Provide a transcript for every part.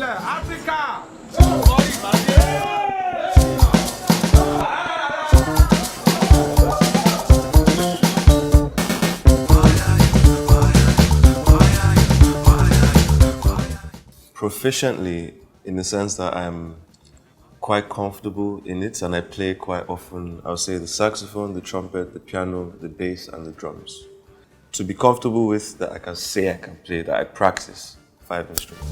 Africa! Proficiently, in the sense that I'm quite comfortable in it and I play quite often. I would say the saxophone, the trumpet, the piano, the bass, and the drums. To be comfortable with that, I can say I can play that. I practice 5 instruments.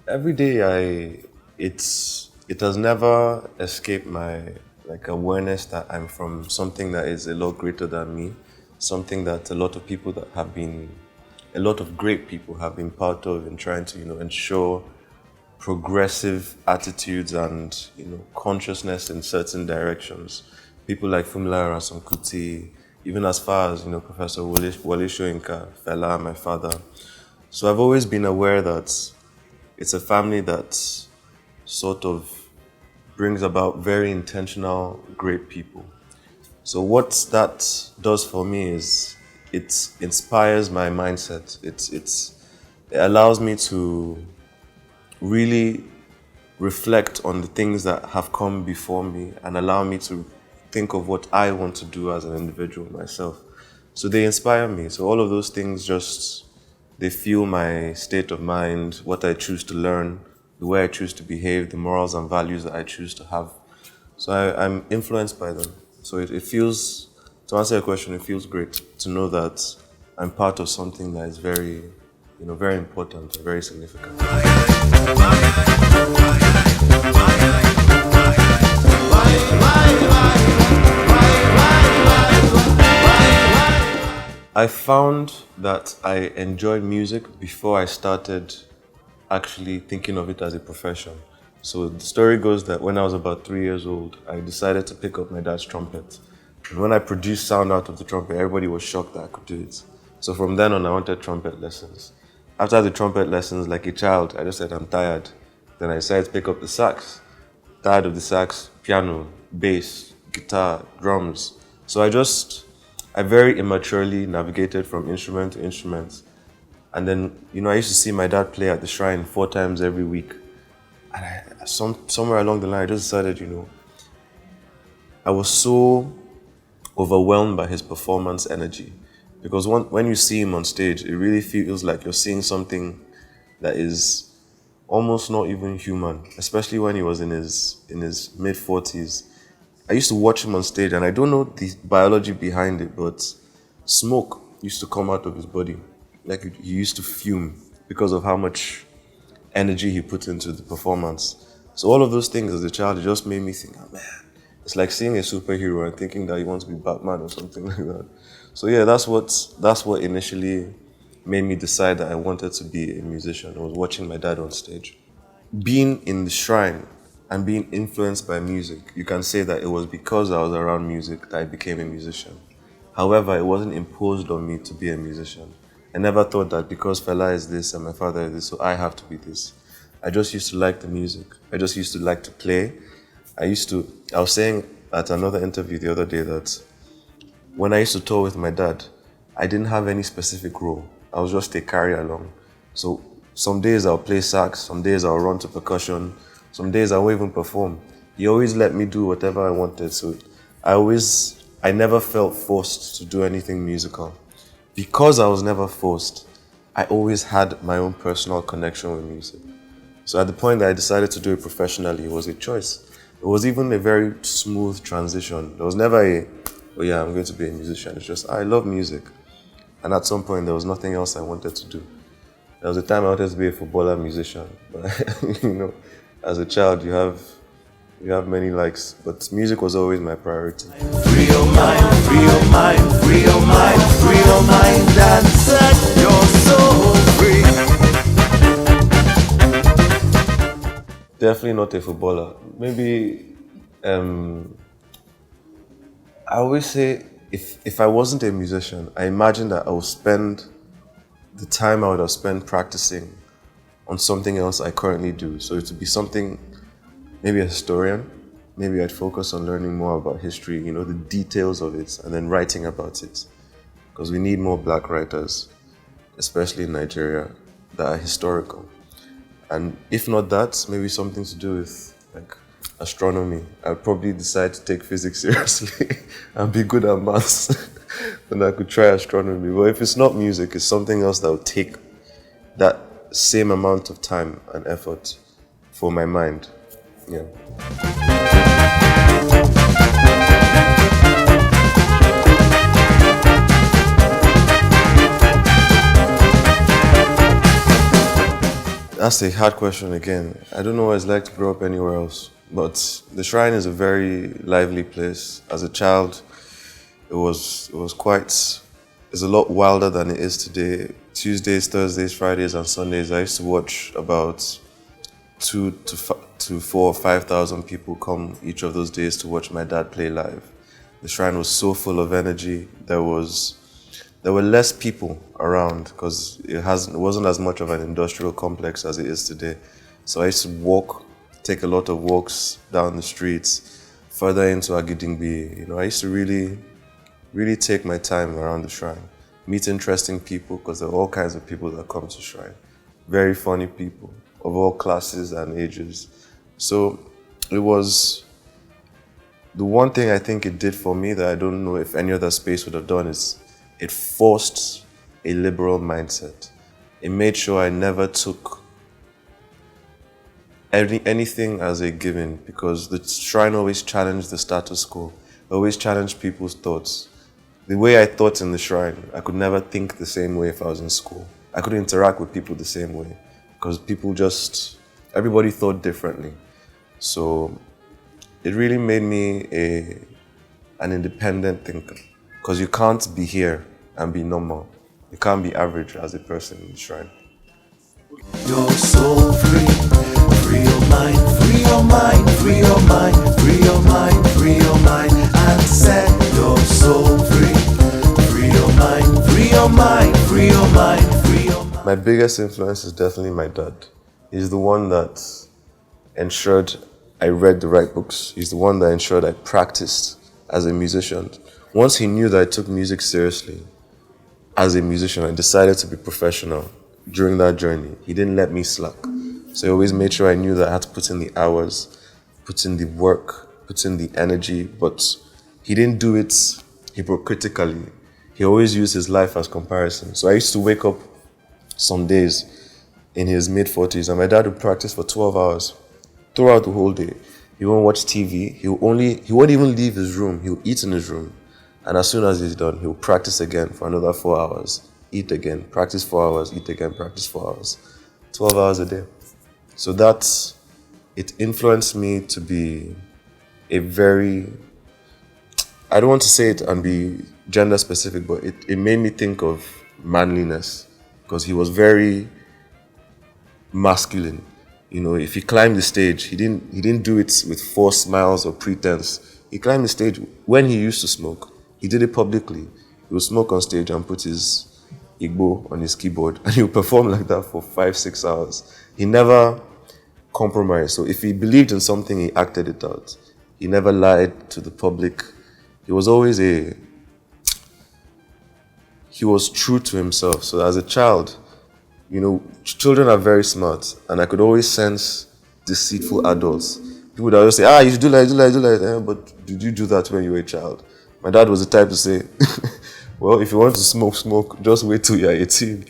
Every day, it has never escaped my awareness that I'm from something that is a lot greater than me, something that a lot of people that have been, a lot of great people have been part of in trying to ensure progressive attitudes and consciousness in certain directions. People like Fela Anikulapo, even as far as Professor Wale Soyinka, Fela, my father. So I've always been aware that it's a family that sort of brings about very intentional, great people. So what that does for me is it inspires my mindset. It allows me to really reflect on the things that have come before me and allow me to think of what I want to do as an individual myself. So they inspire me. So all of those things they fuel my state of mind, what I choose to learn, the way I choose to behave, the morals and values that I choose to have. So I'm influenced by them. So it feels, to answer your question, it feels great to know that I'm part of something that is very, very important and very significant. I found that I enjoyed music before I started actually thinking of it as a profession. So the story goes that when I was about 3 years old, I decided to pick up my dad's trumpet. And when I produced sound out of the trumpet, everybody was shocked that I could do it. So from then on, I wanted trumpet lessons. After the trumpet lessons, like a child, I just said, I'm tired. Then I decided to pick up the sax. Tired of the sax, piano, bass, guitar, drums. So I very immaturely navigated from instrument to instrument. And then, I used to see my dad play at the shrine 4 times every week. And somewhere along the line, I just decided, I was so overwhelmed by his performance energy. Because when you see him on stage, it really feels like you're seeing something that is almost not even human, especially when he was in his mid-40s. I used to watch him on stage, and I don't know the biology behind it, but smoke used to come out of his body. Like he used to fume because of how much energy he put into the performance. So all of those things as a child, it just made me think, oh man, it's like seeing a superhero and thinking that you want to be Batman or something like that. So yeah, that's what initially made me decide that I wanted to be a musician. I was watching my dad on stage. Being in the shrine and being influenced by music, you can say that it was because I was around music that I became a musician. However, it wasn't imposed on me to be a musician. I never thought that because Fela is this and my father is this, so I have to be this. I just used to like the music. I just used to like to play. I was saying at another interview the other day that when I used to tour with my dad, I didn't have any specific role. I was just a carry along. So some days I'll play sax, some days I'll run to percussion, some days I won't even perform. He always let me do whatever I wanted. So I never felt forced to do anything musical. Because I was never forced, I always had my own personal connection with music. So at the point that I decided to do it professionally, it was a choice. It was even a very smooth transition. There was never oh yeah, I'm going to be a musician. It's just, I love music. And at some point, there was nothing else I wanted to do. There was a time I wanted to be a footballer musician. But, as a child, you have many likes. But music was always my priority. Free your mind, free your mind, free your mind, free your mind and set your soul free. Definitely not a footballer. Maybe, I always say, if I wasn't a musician, I imagine that I would spend the time I would have spent practicing on something else I currently do. So it would be something, maybe a historian. Maybe I'd focus on learning more about history, the details of it, and then writing about it. because we need more black writers, especially in Nigeria, that are historical. And if not that, maybe something to do with like astronomy. I'd probably decide to take physics seriously and be good at maths. Then I could try astronomy. But if it's not music, it's something else that would take that same amount of time and effort for my mind. Yeah. That's a hard question again. I don't know what it's like to grow up anywhere else, but the Shrine is a very lively place. As a child, it was quite, it's a lot wilder than it is today. Tuesdays, Thursdays, Fridays, and Sundays, I used to watch about 4 or 5,000 people come each of those days to watch my dad play live. The Shrine was so full of energy. There were less people around because it wasn't as much of an industrial complex as it is today. So I used to take a lot of walks down the streets, further into Agidingbi. I used to really, really take my time around the Shrine, meet interesting people because there are all kinds of people that come to Shrine. Very funny people of all classes and ages. So it was the one thing I think it did for me that I don't know if any other space would have done is it forced a liberal mindset. It made sure I never took anything as a given because the Shrine always challenged the status quo, always challenged people's thoughts. The way I thought in the Shrine, I could never think the same way if I was in school. I couldn't interact with people the same way because everybody thought differently. So it really made me an independent thinker because you can't be here and be normal. You can't be average as a person in the Shrine. You're so free, free your mind, free your mind, free your mind, free your mind, free your mind, and set your soul free, free your mind, free your mind, free your mind, free your mind. My biggest influence is definitely my dad. He's the one that ensured I read the right books. He's the one that ensured I practiced as a musician. Once he knew that I took music seriously, as a musician, I decided to be professional during that journey. He didn't let me slack. So he always made sure I knew that I had to put in the hours, put in the work, put in the energy, but he didn't do it hypocritically. He always used his life as comparison. So I used to wake up some days in his mid-40s and my dad would practice for 12 hours throughout the whole day. He won't watch TV. He won't even leave his room. He'll eat in his room. And as soon as he's done, he'll practice again for another 4 hours, eat again, practice 4 hours, eat again, practice 4 hours. 12 hours a day. So it influenced me to be I don't want to say it and be gender specific, but it made me think of manliness because he was very masculine. If he climbed the stage, he didn't do it with forced smiles or pretense. He climbed the stage when he used to smoke. He did it publicly. He would smoke on stage and put his Igbo on his keyboard and he would perform like that for 5-6 hours. He never compromised. So if he believed in something, he acted it out. He never lied to the public. He was always he was true to himself. So as a child, children are very smart and I could always sense deceitful adults. People would always say, you should do like, but did you do that when you were a child? My dad was the type to say, well, if you want to smoke, just wait till you're 18.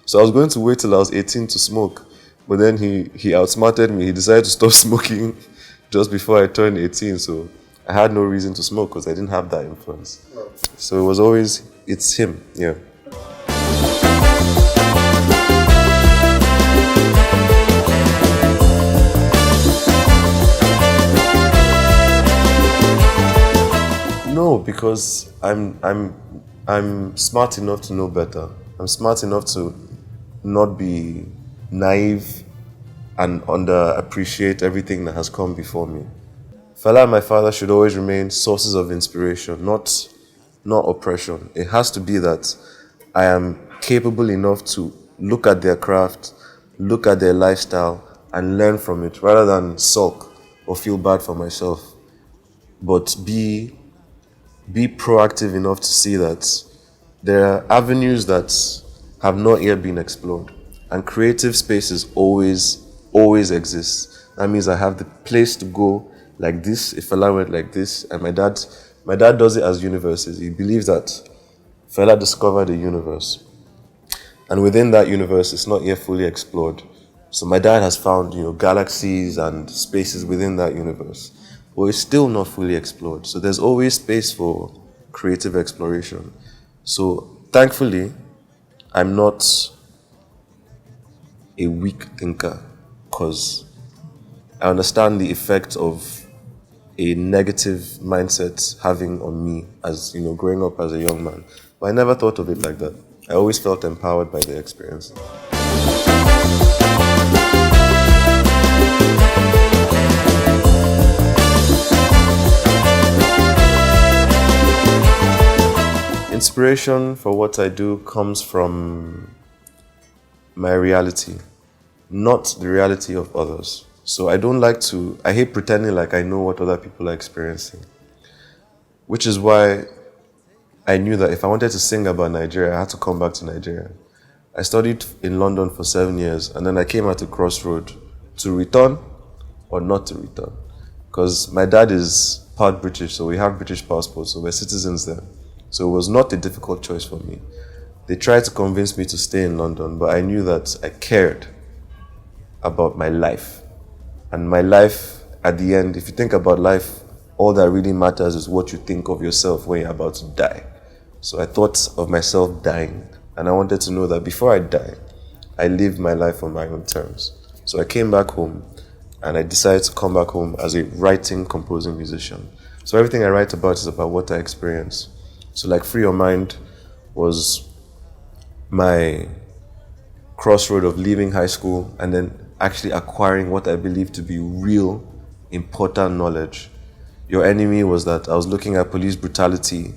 So I was going to wait till I was 18 to smoke. But then he outsmarted me. He decided to stop smoking just before I turned 18. So I had no reason to smoke because I didn't have that influence. So it was always, it's him, yeah. No, because I'm smart enough to know better. I'm smart enough to not be naive and underappreciate everything that has come before me. Fela and my father should always remain sources of inspiration, not oppression. It has to be that I am capable enough to look at their craft, look at their lifestyle, and learn from it rather than sulk or feel bad for myself. But be proactive enough to see that there are avenues that have not yet been explored, and creative spaces always exist. That means I have the place to go like this if Fela went like this, and my dad does it as universes. He believes that Fela discovered a universe, and within that universe, it's not yet fully explored. So my dad has found, galaxies and spaces within that universe, but it's still not fully explored. So there's always space for creative exploration. So thankfully, I'm not a weak thinker, because I understand the effect of a negative mindset having on me as, growing up as a young man. But I never thought of it like that. I always felt empowered by the experience. Inspiration for what I do comes from my reality, not the reality of others. So I hate pretending like I know what other people are experiencing, which is why I knew that if I wanted to sing about Nigeria, I had to come back to Nigeria. I studied in London for 7 years, and then I came at a crossroad to return or not to return. Because my dad is part British, so we have British passports, so we're citizens there. So it was not a difficult choice for me. They tried to convince me to stay in London, but I knew that I cared about my life. And my life, at the end, if you think about life, all that really matters is what you think of yourself when you're about to die. So I thought of myself dying, and I wanted to know that before I die, I live my life on my own terms. So I came back home, and I decided to come back home as a writing, composing musician. So everything I write about is about what I experience. So like Free Your Mind was my crossroad of leaving high school and then actually acquiring what I believe to be real, important knowledge. Your Enemy was that I was looking at police brutality.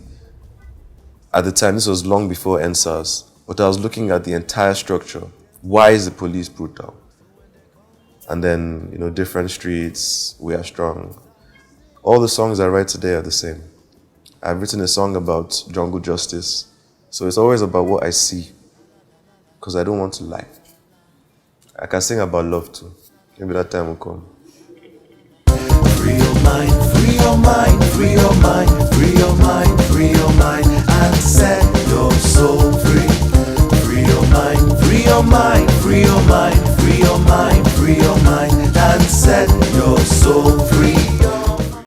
At the time, this was long before NSAS, but I was looking at the entire structure. Why is the police brutal? And then, Different Streets, We Are Strong. All the songs I write today are the same. I've written a song about jungle justice. So it's always about what I see, because I don't want to lie. I can sing about love too. Maybe that time will come. Free your mind, free your mind, free your mind, free your mind, free your mind, and set your soul free. Free your mind, free your mind, free your mind, free your mind, free your mind, and set your soul free.